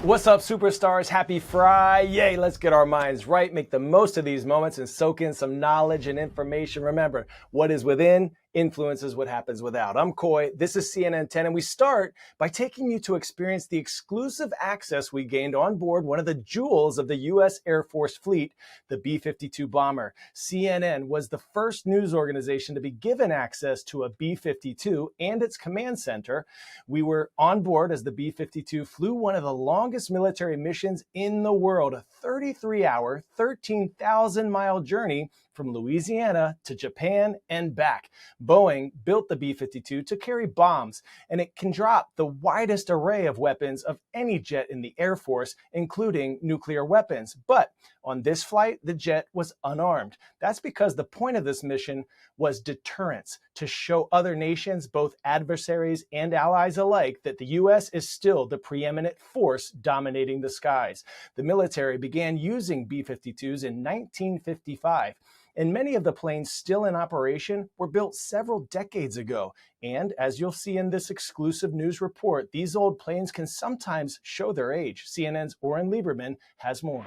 What's up, superstars? Happy Friday. Let's get our minds right, make the most of these moments, and soak in some knowledge and information. Remember, what is within influences what happens without. I'm Coy. This is CNN 10, and we start by taking you to experience the exclusive access we gained on board one of the jewels of the U.S. Air Force fleet, the B-52 bomber. CNN was the first news organization to be given access to a B-52 and its command center. We were on board as the B-52 flew one of the longest military missions in the world, a 33-hour, 13,000-mile journey from Louisiana to Japan and back. Boeing built the B-52 to carry bombs, and it can drop the widest array of weapons of any jet in the Air Force, including nuclear weapons. But on this flight, the jet was unarmed. That's because the point of this mission was deterrence, to show other nations, both adversaries and allies alike, that the U.S. is still the preeminent force dominating the skies. The military began using B-52s in 1955. And many of the planes still in operation were built several decades ago. And as you'll see in this exclusive news report, these old planes can sometimes show their age. CNN's Oren Lieberman has more.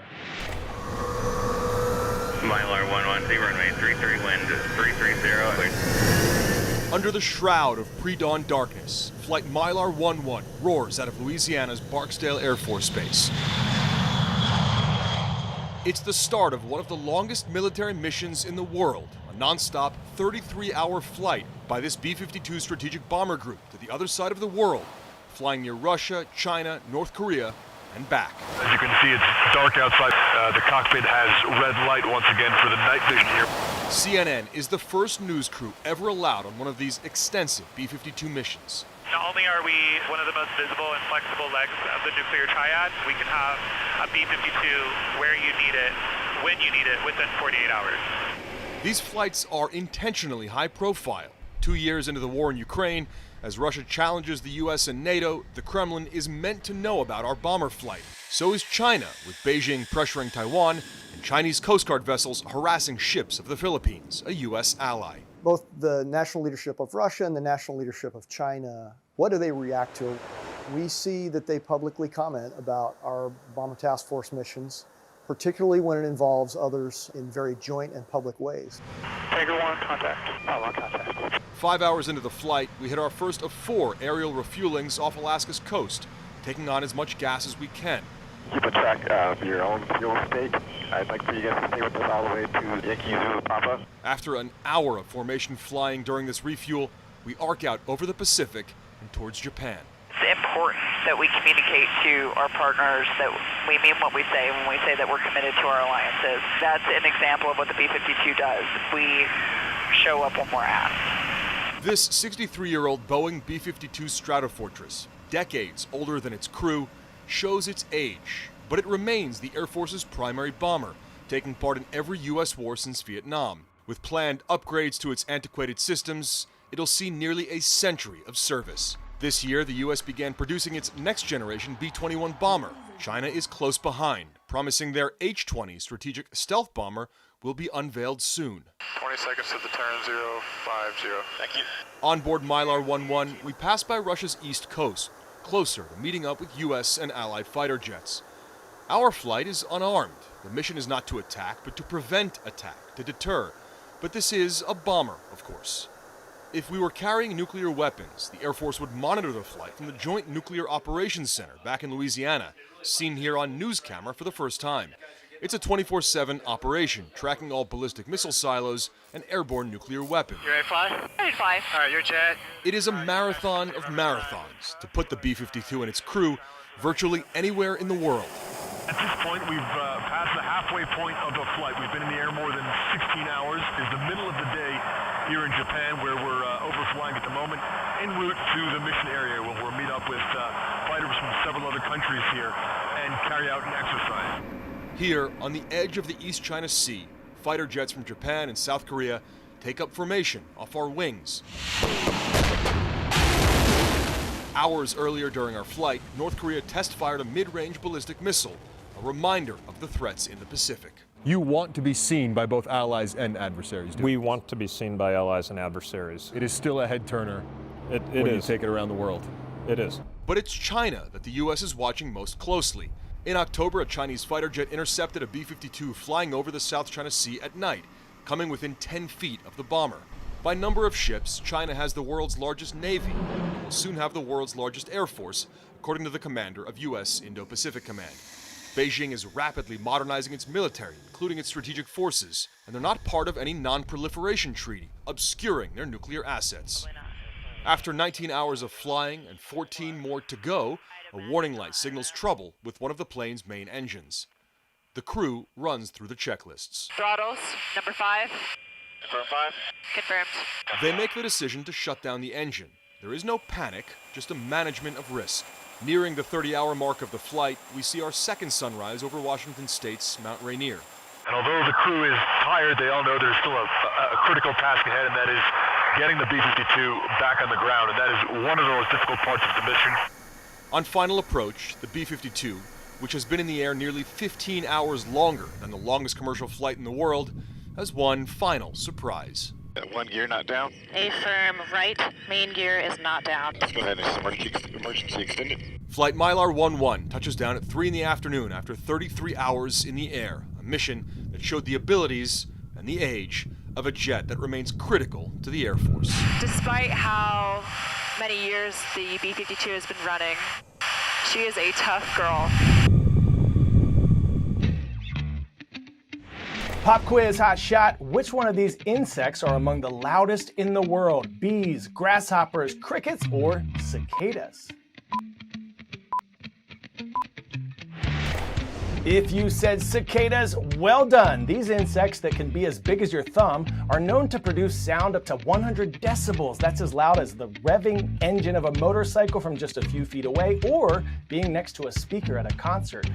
Mylar 110, runway 33, wind is 330. Under the shroud of pre-dawn darkness, Flight Mylar 11 roars out of Louisiana's Barksdale Air Force Base. It's the start of one of the longest military missions in the world, a non-stop 33-hour flight by this B-52 strategic bomber group to the other side of the world, flying near Russia, China, North Korea, and back. As you can see, it's dark outside. The cockpit has red light once again for the night vision here. CNN is the first news crew ever allowed on one of these extensive B-52 missions. Not only are we one of the most visible and flexible legs of the nuclear triad, we can have a B-52 where you need it, when you need it, within 48 hours. These flights are intentionally high profile. 2 years into the war in Ukraine, as Russia challenges the US and NATO, the Kremlin is meant to know about our bomber flight. So is China, with Beijing pressuring Taiwan and Chinese Coast Guard vessels harassing ships of the Philippines, a US ally. Both the national leadership of Russia and the national leadership of China, what do they react to? We see that they publicly comment about our Bomber Task Force missions, particularly when it involves others in very joint and public ways. Tiger 1, contact. Oh, on contact. 5 hours into the flight, we hit our first of 4 aerial refuelings off Alaska's coast, taking on as much gas as we can. Keep a track of your own fuel intake. I'd like for you guys to stay with us all the way to Yankee Zulu Papa. After an hour of formation flying during this refuel, we arc out over the Pacific and towards Japan. It's important that we communicate to our partners that we mean what we say when we say that we're committed to our alliances. That's an example of what the B-52 does. We show up when we're asked. This 63-year-old Boeing B-52 Stratofortress, decades older than its crew, shows its age, but it remains the Air Force's primary bomber, taking part in every U.S. war since Vietnam. With planned upgrades to its antiquated systems, it'll see nearly a century of service. This year, the U.S. began producing its next-generation B-21 bomber. China is close behind, promising their H-20 strategic stealth bomber will be unveiled soon. 20 seconds to the turn, 050. Thank you. On board Mylar 11, we pass by Russia's east coast, closer to meeting up with U.S. and allied fighter jets. Our flight is unarmed. The mission is not to attack, but to prevent attack, to deter. But this is a bomber, of course. If we were carrying nuclear weapons, the Air Force would monitor the flight from the Joint Nuclear Operations Center back in Louisiana, seen here on news camera for the first time. It's a 24/7 operation, tracking all ballistic missile silos and airborne nuclear weapons. You ready to fly? Ready to fly. All right, your jet. It is a marathon of marathons to put the B-52 and its crew virtually anywhere in the world. At this point, we've passed the halfway point of the flight. We've been in the air more than 16 hours. It's the middle of the day here in Japan, where we're overflying at the moment, en route to the mission area, where we'll meet up with fighters from several other countries here and carry out an exercise. Here, on the edge of the East China Sea, fighter jets from Japan and South Korea take up formation off our wings. Hours earlier during our flight, North Korea test-fired a mid-range ballistic missile, a reminder of the threats in the Pacific. You want to be seen by both allies and adversaries, do We you? want to be seen by allies and adversaries. It is still a head-turner It when you is. take it around the world. It is. But it's China that the US is watching most closely. In October, a Chinese fighter jet intercepted a B-52 flying over the South China Sea at night, coming within 10 feet of the bomber. By number of ships, China has the world's largest navy and will soon have the world's largest air force, according to the commander of US Indo-Pacific Command. Beijing is rapidly modernizing its military, including its strategic forces, and they're not part of any non-proliferation treaty, obscuring their nuclear assets. After 19 hours of flying and 14 more to go, a warning light signals trouble with one of the plane's main engines. The crew runs through the checklists. Throttles, number 5. Confirm 5. Confirmed. They make the decision to shut down the engine. There is no panic, just a management of risk. Nearing the 30-hour mark of the flight, we see our second sunrise over Washington State's Mount Rainier. And although the crew is tired, they all know there's still a critical task ahead, and that is getting the B-52 back on the ground, and that is one of the most difficult parts of the mission. On final approach, the B-52, which has been in the air nearly 15 hours longer than the longest commercial flight in the world, has one final surprise. One gear not down. Affirm, right main gear is not down. Let's go ahead and emergency extended. Flight Mylar 11 touches down at 3 in the afternoon after 33 hours in the air, a mission that showed the abilities and the age of a jet that remains critical to the Air Force. Despite how many years the B-52 has been running, she is a tough girl. Pop quiz, hot shot. Which one of these insects are among the loudest in the world? Bees, grasshoppers, crickets, or cicadas? If you said cicadas, well done. These insects that can be as big as your thumb are known to produce sound up to 100 decibels. That's as loud as the revving engine of a motorcycle from just a few feet away or being next to a speaker at a concert.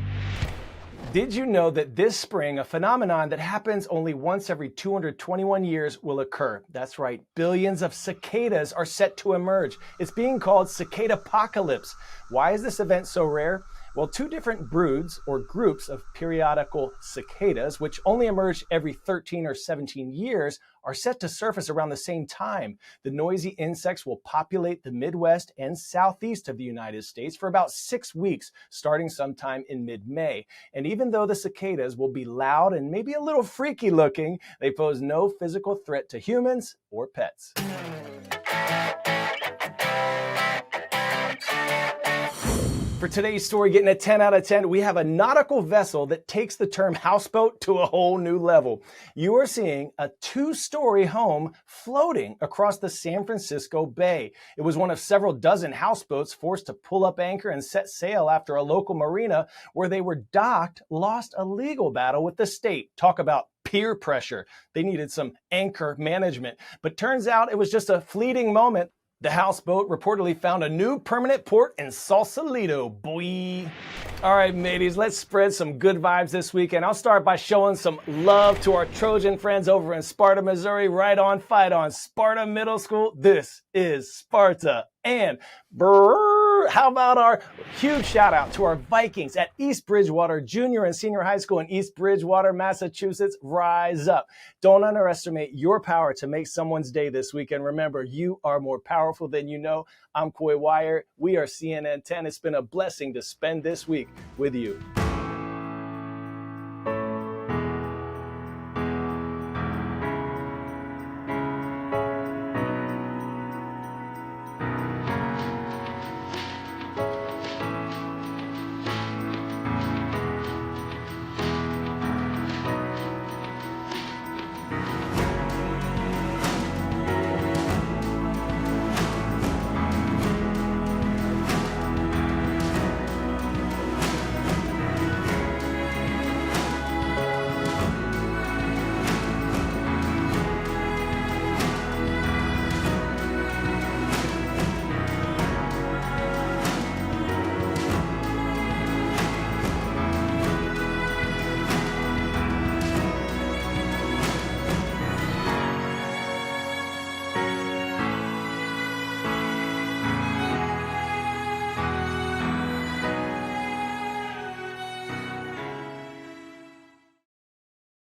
Did you know that this spring, a phenomenon that happens only once every 221 years will occur? That's right, billions of cicadas are set to emerge. It's being called Cicadapocalypse. Why is this event so rare? Well, two different broods or groups of periodical cicadas, which only emerge every 13 or 17 years, are set to surface around the same time. The noisy insects will populate the Midwest and Southeast of the United States for about 6 weeks, starting sometime in mid-May. And even though the cicadas will be loud and maybe a little freaky looking, they pose no physical threat to humans or pets. For today's story, getting a 10 out of 10, we have a nautical vessel that takes the term houseboat to a whole new level. You are seeing a 2-story home floating across the San Francisco Bay. It was one of several dozen houseboats forced to pull up anchor and set sail after a local marina where they were docked lost a legal battle with the state. Talk about peer pressure. They needed some anchor management. But turns out it was just a fleeting moment. The houseboat reportedly found a new permanent port in Sausalito, boy. All right, mateys, let's spread some good vibes this weekend. I'll start by showing some love to our Trojan friends over in Sparta, Missouri. Right on, fight on. Sparta Middle School. This is Sparta. And how about our huge shout out to our Vikings at East Bridgewater Junior and Senior High School in East Bridgewater, Massachusetts. Rise up. Don't underestimate your power to make someone's day this weekend. Remember, you are more powerful than you know. I'm Coy Wire. We are CNN 10. It's been a blessing to spend this week with you.